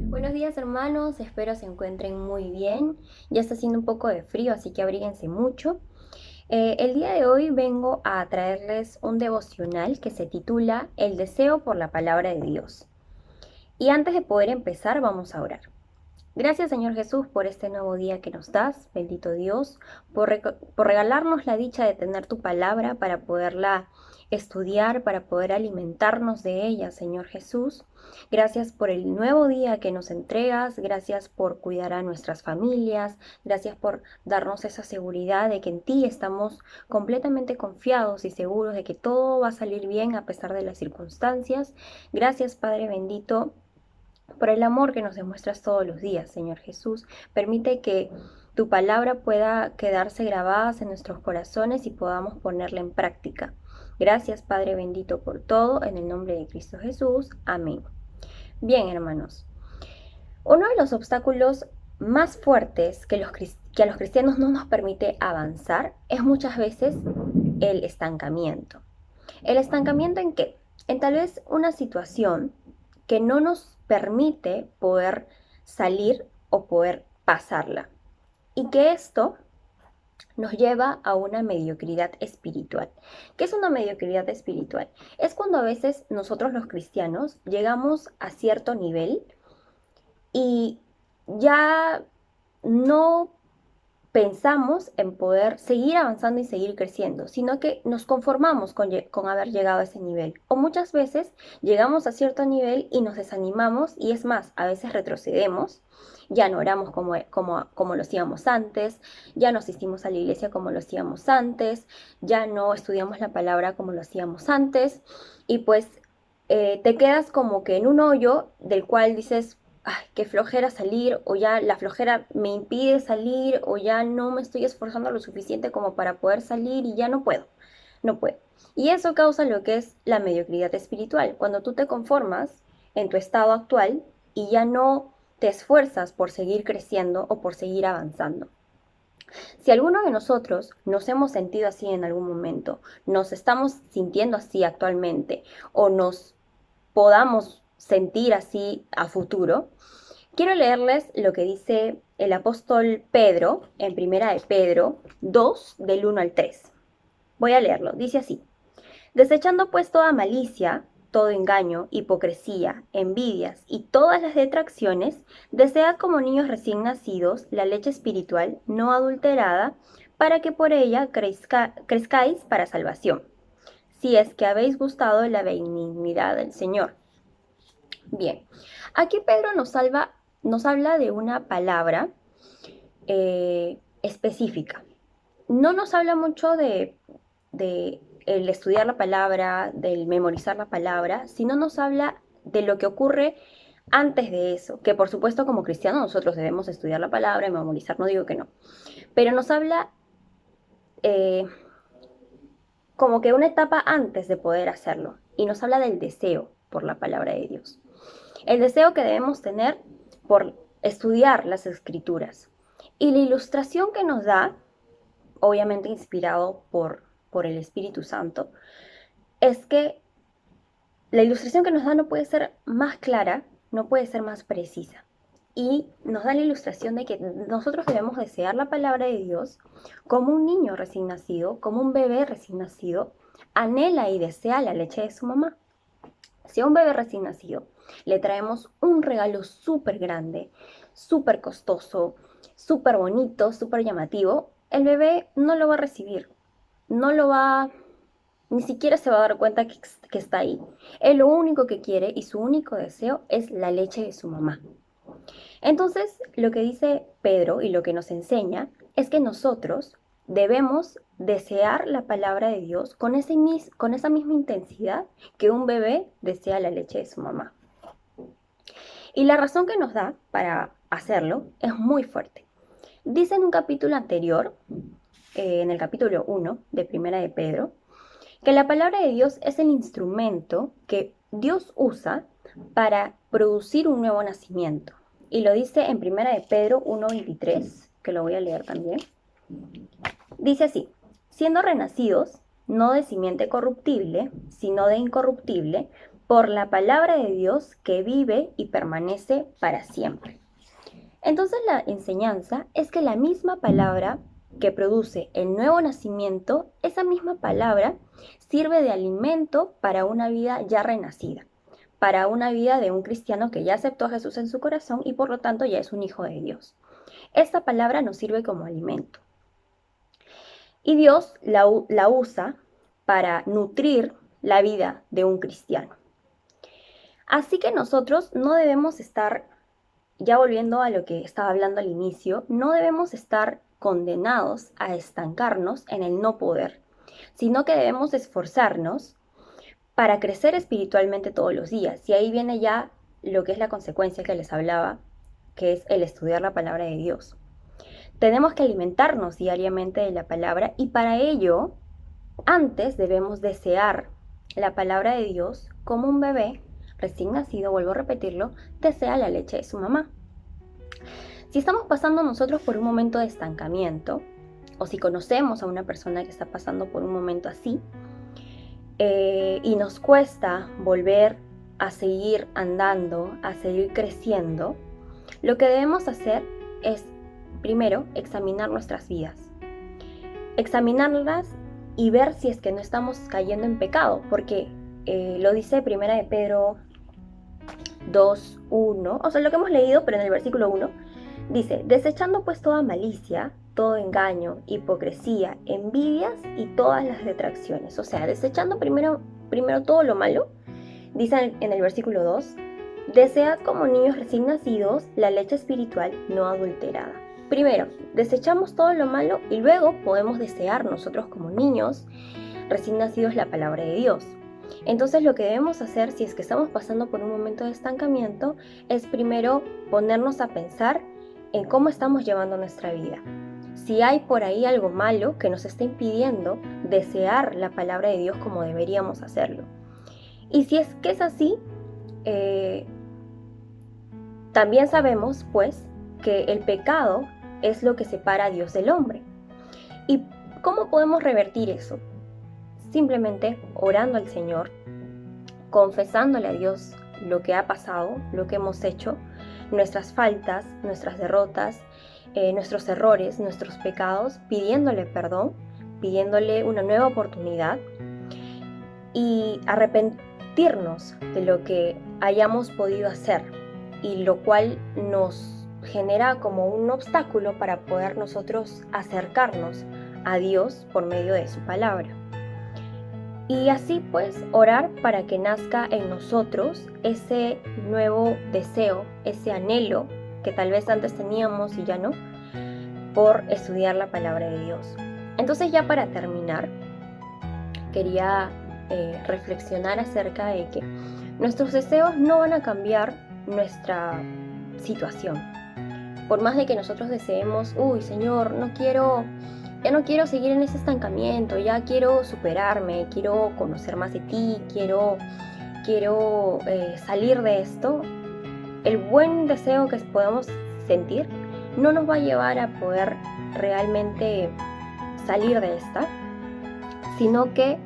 Buenos días hermanos, espero se encuentren muy bien. Ya está haciendo un poco de frío, así que abríguense mucho. El día de hoy vengo a traerles un devocional que se titula El deseo por la palabra de Dios. Y antes de poder empezar, vamos a orar. Gracias Señor Jesús por este nuevo día que nos das, bendito Dios, por regalarnos la dicha de tener tu palabra para poderla estudiar, para poder alimentarnos de ella, Señor Jesús. Gracias por el nuevo día que nos entregas, gracias por cuidar a nuestras familias, gracias por darnos esa seguridad de que en ti estamos completamente confiados y seguros de que todo va a salir bien a pesar de las circunstancias. Gracias Padre bendito por el amor que nos demuestras todos los días, Señor Jesús. Permite que tu palabra pueda quedarse grabada en nuestros corazones y podamos ponerla en práctica. Gracias, Padre bendito, por todo, en el nombre de Cristo Jesús. Amén. Bien, hermanos. Uno de los obstáculos más fuertes que a los cristianos no nos permite avanzar es muchas veces el estancamiento. ¿El estancamiento en qué? En tal vez una situación que no nos permite poder salir o poder pasarla. Y que esto nos lleva a una mediocridad espiritual. ¿Qué es una mediocridad espiritual? Es cuando a veces nosotros los cristianos llegamos a cierto nivel y ya no pensamos en poder seguir avanzando y seguir creciendo, sino que nos conformamos con haber llegado a ese nivel. O muchas veces llegamos a cierto nivel y nos desanimamos y es más, a veces retrocedemos, ya no oramos como lo hacíamos antes, ya no asistimos a la iglesia como lo hacíamos antes, ya no estudiamos la palabra como lo hacíamos antes y pues te quedas como que en un hoyo del cual dices, ay, qué flojera salir, o ya la flojera me impide salir, o ya no me estoy esforzando lo suficiente como para poder salir y ya no puedo, no puedo. Y eso causa lo que es la mediocridad espiritual, cuando tú te conformas en tu estado actual y ya no te esfuerzas por seguir creciendo o por seguir avanzando. Si alguno de nosotros nos hemos sentido así en algún momento, nos estamos sintiendo así actualmente o nos podamos sentir así a futuro, quiero leerles lo que dice el apóstol Pedro en Primera de Pedro 2, del 1 al 3. Voy a leerlo. Dice así: desechando pues toda malicia, todo engaño, hipocresía, envidias y todas las detracciones, desead como niños recién nacidos la leche espiritual no adulterada, para que por ella crezcáis para salvación, si es que habéis gustado de la benignidad del Señor. Bien, aquí Pedro nos habla de una palabra específica. No nos habla mucho de el estudiar la palabra, del memorizar la palabra, sino nos habla de lo que ocurre antes de eso, que por supuesto como cristianos nosotros debemos estudiar la palabra y memorizar, no digo que no, pero nos habla eh, como que una etapa antes de poder hacerlo y nos habla del deseo por la palabra de Dios. El deseo que debemos tener por estudiar las escrituras. Y la ilustración que nos da, obviamente inspirado por el Espíritu Santo, es que la ilustración que nos da no puede ser más clara, no puede ser más precisa. Y nos da la ilustración de que nosotros debemos desear la palabra de Dios como un niño recién nacido, como un bebé recién nacido, anhela y desea la leche de su mamá. Si a un bebé recién nacido le traemos un regalo súper grande, súper costoso, súper bonito, súper llamativo, el bebé no lo va a recibir, no lo va, ni siquiera se va a dar cuenta que está ahí. Él lo único que quiere y su único deseo es la leche de su mamá. Entonces, lo que dice Pedro y lo que nos enseña es que nosotros debemos desear la palabra de Dios con esa misma intensidad que un bebé desea la leche de su mamá. Y la razón que nos da para hacerlo es muy fuerte. Dice en un capítulo anterior, en el capítulo 1 de Primera de Pedro, que la palabra de Dios es el instrumento que Dios usa para producir un nuevo nacimiento. Y lo dice en Primera de Pedro 1:23, que lo voy a leer también. Dice así: siendo renacidos no de simiente corruptible, sino de incorruptible, por la palabra de Dios que vive y permanece para siempre. Entonces la enseñanza es que la misma palabra que produce el nuevo nacimiento, esa misma palabra sirve de alimento para una vida ya renacida, para una vida de un cristiano que ya aceptó a Jesús en su corazón y por lo tanto ya es un hijo de Dios. Esta palabra nos sirve como alimento. Y Dios la usa para nutrir la vida de un cristiano. Así que nosotros no debemos estar, ya volviendo a lo que estaba hablando al inicio, no debemos estar condenados a estancarnos en el no poder, sino que debemos esforzarnos para crecer espiritualmente todos los días. Y ahí viene ya lo que es la consecuencia que les hablaba, que es el estudiar la palabra de Dios. Tenemos que alimentarnos diariamente de la palabra y para ello, antes debemos desear la palabra de Dios como un bebé recién nacido, vuelvo a repetirlo, desea la leche de su mamá. Si estamos pasando nosotros por un momento de estancamiento, o si conocemos a una persona que está pasando por un momento así, y nos cuesta volver a seguir andando, a seguir creciendo, lo que debemos hacer es, primero, examinar nuestras vidas. Examinarlas y ver si es que no estamos cayendo en pecado, porque lo dice Primera de Pedro 2:1, o sea, lo que hemos leído, pero en el versículo 1, dice, desechando pues toda malicia, todo engaño, hipocresía, envidias y todas las detracciones. O sea, desechando primero todo lo malo, dice en el versículo 2, desead como niños recién nacidos la leche espiritual no adulterada. Primero, desechamos todo lo malo y luego podemos desear nosotros como niños recién nacidos la palabra de Dios. Entonces lo que debemos hacer si es que estamos pasando por un momento de estancamiento es primero ponernos a pensar en cómo estamos llevando nuestra vida. Si hay por ahí algo malo que nos está impidiendo desear la palabra de Dios como deberíamos hacerlo. Y si es que es así, también sabemos pues que el pecado es lo que separa a Dios del hombre. ¿Y cómo podemos revertir eso? Simplemente orando al Señor, confesándole a Dios lo que ha pasado, lo que hemos hecho, nuestras faltas, nuestras derrotas, nuestros errores, nuestros pecados, pidiéndole perdón, pidiéndole una nueva oportunidad y arrepentirnos de lo que hayamos podido hacer y lo cual nos genera como un obstáculo para poder nosotros acercarnos a Dios por medio de su palabra. Y así pues orar para que nazca en nosotros ese nuevo deseo, ese anhelo que tal vez antes teníamos y ya no, por estudiar la palabra de Dios. Entonces ya para terminar, quería reflexionar acerca de que nuestros deseos no van a cambiar nuestra situación. Por más de que nosotros deseemos, uy Señor, ya no quiero seguir en ese estancamiento, ya quiero superarme, quiero conocer más de ti, quiero salir de esto. El buen deseo que podamos sentir no nos va a llevar a poder realmente salir de esta, sino que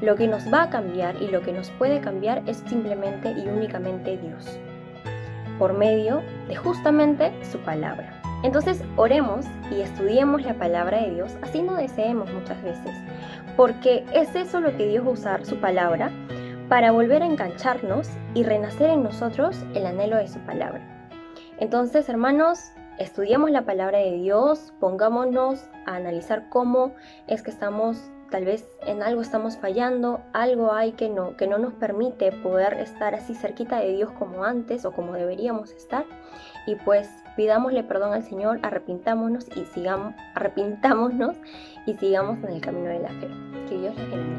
lo que nos va a cambiar y lo que nos puede cambiar es simplemente y únicamente Dios, por medio de justamente su palabra. Entonces oremos y estudiemos la palabra de Dios, así no deseemos muchas veces, porque es eso lo que Dios va a usar, su palabra, para volver a engancharnos y renacer en nosotros el anhelo de su palabra. Entonces, hermanos, estudiemos la palabra de Dios, pongámonos a analizar cómo es que tal vez en algo estamos fallando, algo hay que no nos permite poder estar así cerquita de Dios como antes o como deberíamos estar. Y pues pidámosle perdón al Señor, arrepintámonos y sigamos en el camino de la fe. Que Dios les bendiga.